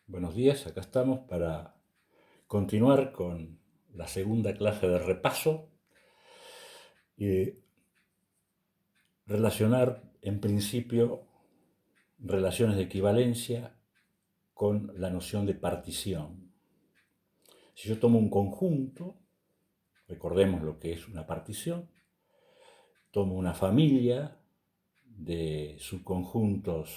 Buenos días, acá estamos para continuar con la segunda clase de repaso y relacionar en principio relaciones de equivalencia con la noción de partición. Si yo tomo un conjunto, recordemos lo que es una partición, tomo una familia de subconjuntos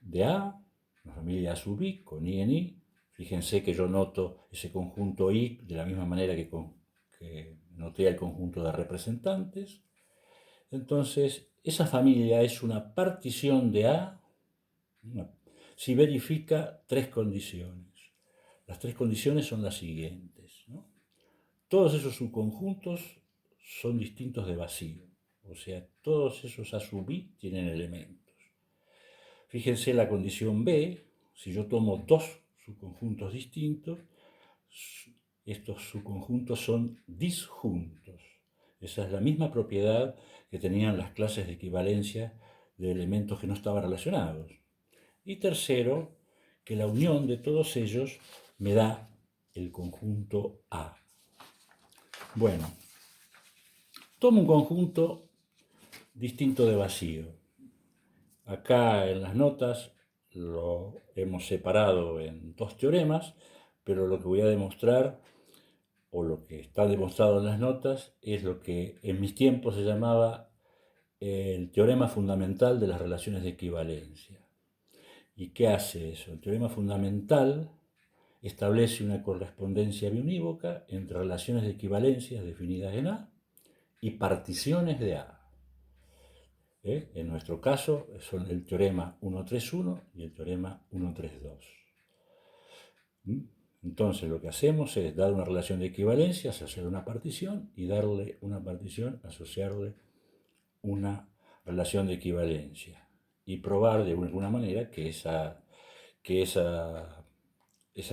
de A, una familia A sub I con I en I. Fíjense que yo noto ese conjunto I de la misma manera que noté el conjunto de representantes. Entonces, esa familia es una partición de A si verifica tres condiciones. Las tres condiciones son las siguientes, ¿no? Todos esos subconjuntos son distintos de vacío, o sea, todos esos A sub I tienen elementos. Fíjense la condición B, si yo tomo dos subconjuntos distintos, estos subconjuntos son disjuntos. Esa es la misma propiedad que tenían las clases de equivalencia de elementos que no estaban relacionados. Y tercero, que la unión de todos ellos me da el conjunto A. Bueno, tomo un conjunto distinto de vacío. Acá en las notas lo hemos separado en dos teoremas, pero lo que voy a demostrar, o lo que está demostrado en las notas, es lo que en mis tiempos se llamaba el teorema fundamental de las relaciones de equivalencia. ¿Y qué hace eso? El teorema fundamental establece una correspondencia biunívoca entre relaciones de equivalencia definidas en A y particiones de A. En nuestro caso son el teorema 131 y el teorema 132. Entonces lo que hacemos es dar una relación de equivalencia, asociar una partición y darle una partición, asociarle una relación de equivalencia y probar de alguna manera que esa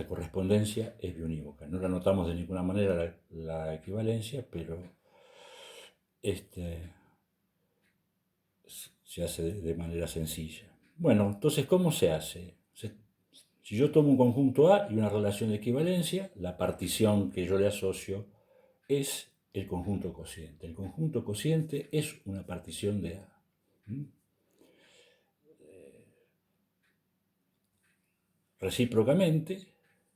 correspondencia es biunívoca. No la notamos de ninguna manera la equivalencia, pero se hace de manera sencilla. Bueno, entonces, ¿cómo se hace? Si yo tomo un conjunto A y una relación de equivalencia, la partición que yo le asocio es el conjunto cociente. El conjunto cociente es una partición de A. Recíprocamente,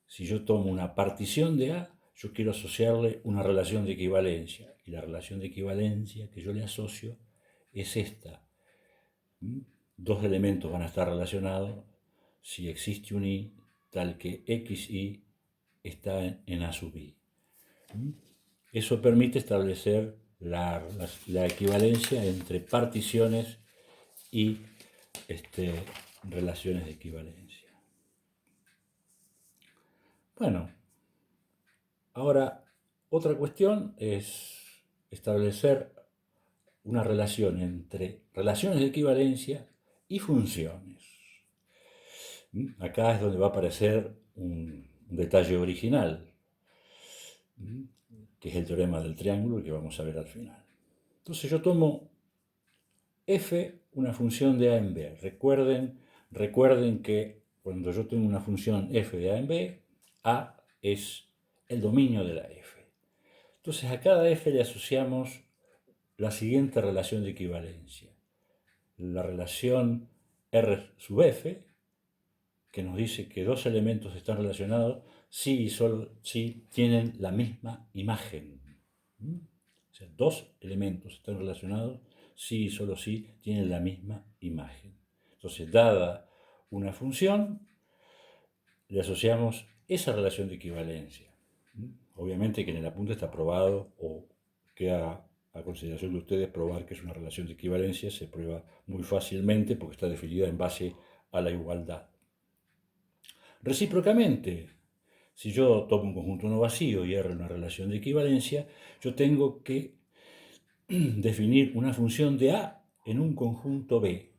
si yo tomo una partición de A, yo quiero asociarle una relación de equivalencia. Y la relación de equivalencia que yo le asocio es esta. Dos elementos van a estar relacionados si existe un I tal que XI está en A sub I. Eso permite establecer la equivalencia entre particiones y relaciones de equivalencia. Bueno, ahora otra cuestión es establecer una relación entre relaciones de equivalencia y funciones. Acá es donde va a aparecer un detalle original, que es el teorema del triángulo que vamos a ver al final. Entonces yo tomo f, una función de a en b. Recuerden que cuando yo tengo una función f de a en b, a es el dominio de la f. Entonces a cada f le asociamos la siguiente relación de equivalencia. La relación R sub f, que nos dice que dos elementos están relacionados si y solo si tienen la misma imagen. O sea, dos elementos están relacionados si y solo si tienen la misma imagen. Entonces, dada una función, le asociamos esa relación de equivalencia. Obviamente que en el apunte está probado, o queda a consideración de ustedes probar que es una relación de equivalencia, se prueba muy fácilmente porque está definida en base a la igualdad. Recíprocamente, si yo tomo un conjunto no vacío y R una relación de equivalencia, yo tengo que definir una función de A en un conjunto B.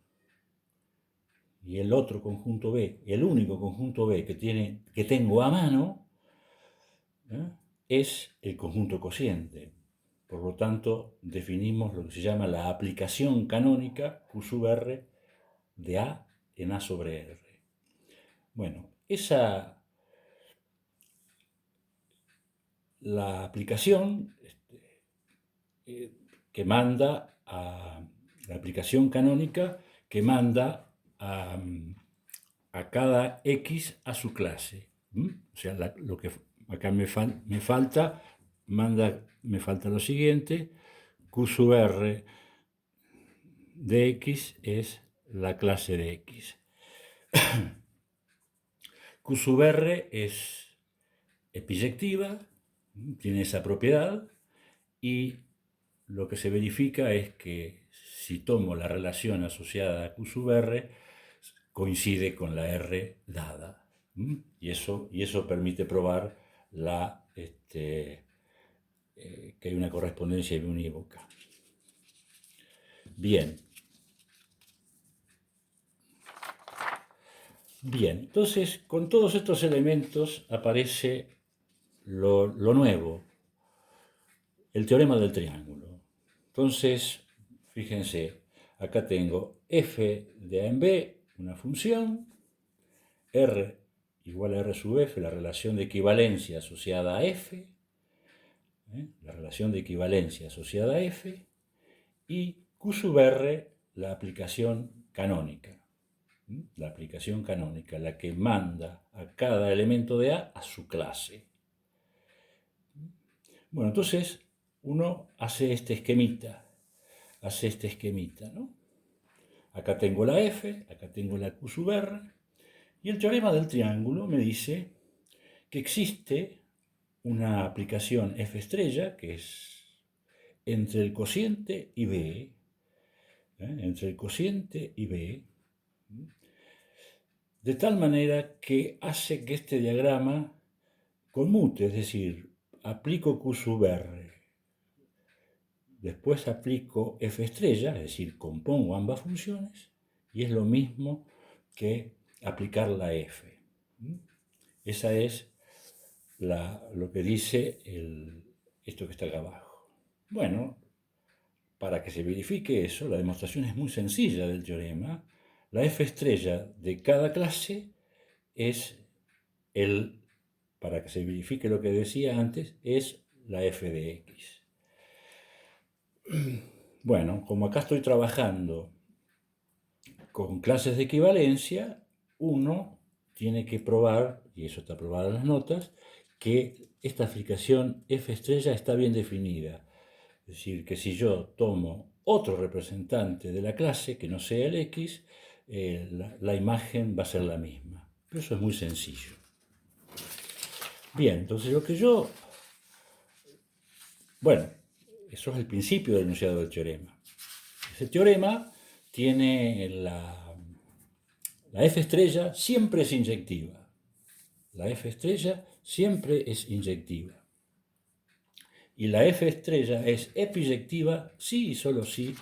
Y el otro conjunto B, el único conjunto B que tengo a mano, es el conjunto cociente. Por lo tanto, definimos lo que se llama la aplicación canónica Q sub R de A en A sobre R. Bueno, la aplicación que manda a la aplicación canónica que manda a cada X a su clase. O sea, lo que acá me falta lo siguiente: Q sub R de X es la clase de X. Q sub R es epiyectiva, tiene esa propiedad, y lo que se verifica es que si tomo la relación asociada a Q sub R, coincide con la R dada. Y eso permite probar que hay una correspondencia biunívoca. Bien. Bien, entonces con todos estos elementos aparece lo nuevo, el teorema del triángulo. Entonces, fíjense, acá tengo f de A en B, una función, R igual a R sub F, la relación de equivalencia asociada a F, la relación de equivalencia asociada a F, y Q sub R, la aplicación canónica. La aplicación canónica, la que manda a cada elemento de A su clase. Bueno, entonces uno hace este esquemita, ¿no? Acá tengo la F, acá tengo la Q sub R, y el teorema del triángulo me dice que existe una aplicación F estrella, que es entre el cociente y B, entre el cociente y B, de tal manera que hace que este diagrama conmute, es decir, aplico Q sub R, después aplico F estrella, es decir, compongo ambas funciones, y es lo mismo que aplicar la F. Esa es lo que dice esto que está acá abajo. Bueno, para que se verifique eso, la demostración es muy sencilla del teorema. La F estrella de cada clase es para que se verifique lo que decía antes, es la F de X. Bueno, como acá estoy trabajando con clases de equivalencia, uno tiene que probar, y eso está probado en las notas, que esta aplicación F estrella está bien definida. Es decir, que si yo tomo otro representante de la clase que no sea el X, la imagen va a ser la misma. Pero eso es muy sencillo. Bien, entonces bueno, eso es el principio del enunciado del teorema. Ese teorema tiene la F estrella siempre es inyectiva. La F estrella siempre es inyectiva. Y la F estrella es epiyectiva si y solo si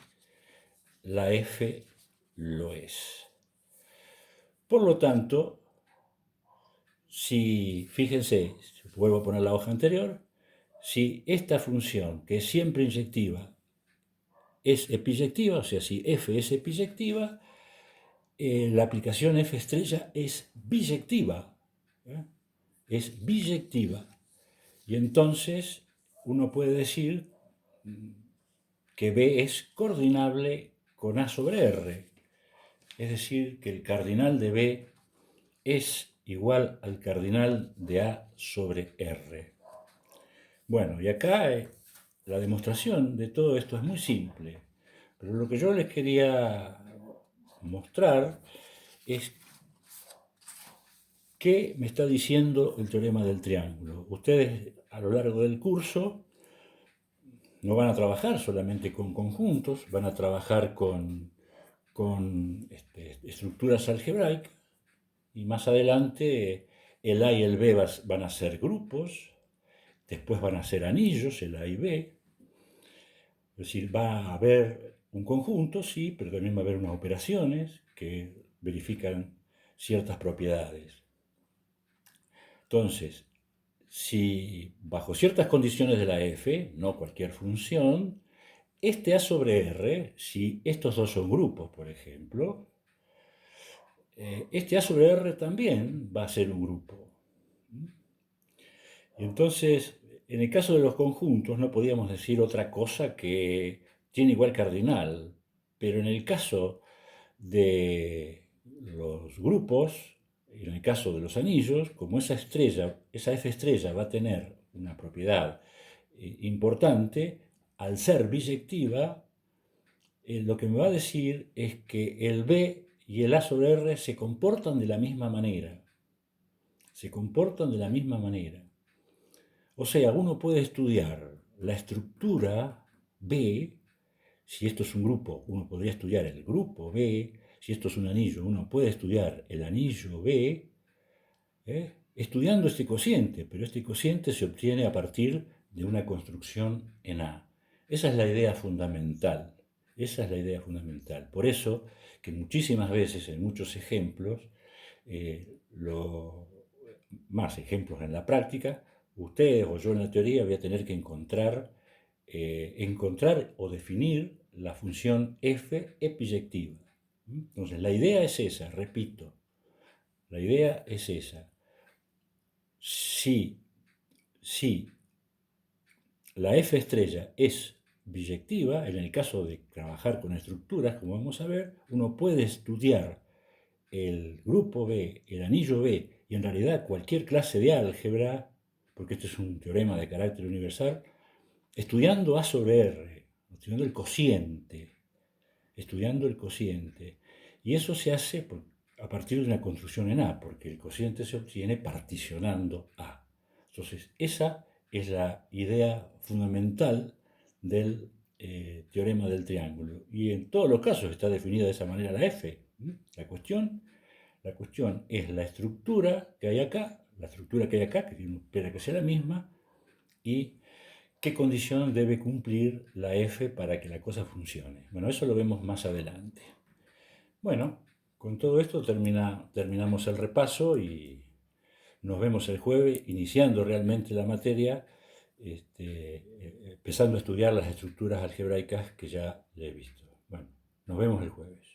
la F lo es. Por lo tanto, fíjense, vuelvo a poner la hoja anterior, si esta función, que es siempre inyectiva, es epiyectiva, o sea, si F es epiyectiva, la aplicación F estrella es biyectiva. Es biyectiva. Y entonces uno puede decir que B es coordinable con A sobre R. Es decir, que el cardinal de B es igual al cardinal de A sobre R. Bueno, y acá la demostración de todo esto es muy simple. Pero lo que yo les quería mostrar es qué me está diciendo el teorema del triángulo. Ustedes a lo largo del curso no van a trabajar solamente con conjuntos, van a trabajar con estructuras algebraicas, y más adelante el A y el B van a ser grupos, después van a ser anillos, el A y B. Es decir, va a haber un conjunto, sí, pero también va a haber unas operaciones que verifican ciertas propiedades. Entonces, si bajo ciertas condiciones de la F, no cualquier función, este A sobre R, si estos dos son grupos, por ejemplo, este A sobre R también va a ser un grupo. Y entonces, en el caso de los conjuntos no podíamos decir otra cosa que tiene igual cardinal, pero en el caso de los grupos, y en el caso de los anillos, como esa estrella, esa F estrella va a tener una propiedad importante, al ser biyectiva, lo que me va a decir es que el B y el A sobre R se comportan de la misma manera. Se comportan de la misma manera. O sea, uno puede estudiar la estructura B. Si esto es un grupo, uno podría estudiar el grupo B. Si esto es un anillo, uno puede estudiar el anillo B, estudiando este cociente, pero este cociente se obtiene a partir de una construcción en A. Esa es la idea fundamental. Esa es la idea fundamental. Por eso que muchísimas veces, en muchos ejemplos, más ejemplos en la práctica, ustedes o yo en la teoría voy a tener que encontrar o definir la función f epiyectiva. Entonces, la idea es esa, repito, la idea es esa. Si la f estrella es biyectiva, en el caso de trabajar con estructuras, como vamos a ver, uno puede estudiar el grupo B, el anillo B, y en realidad cualquier clase de álgebra, porque este es un teorema de carácter universal, estudiando A sobre R, estudiando el cociente. Y eso se hace a partir de una construcción en A, porque el cociente se obtiene particionando A. Entonces, esa es la idea fundamental del teorema del triángulo. Y en todos los casos está definida de esa manera la F. La cuestión es la estructura que hay acá, que uno espera que sea la misma, y qué condición debe cumplir la F para que la cosa funcione. Bueno, eso lo vemos más adelante. Bueno, con todo esto terminamos el repaso y nos vemos el jueves iniciando realmente la materia, empezando a estudiar las estructuras algebraicas que ya he visto. Bueno, nos vemos el jueves.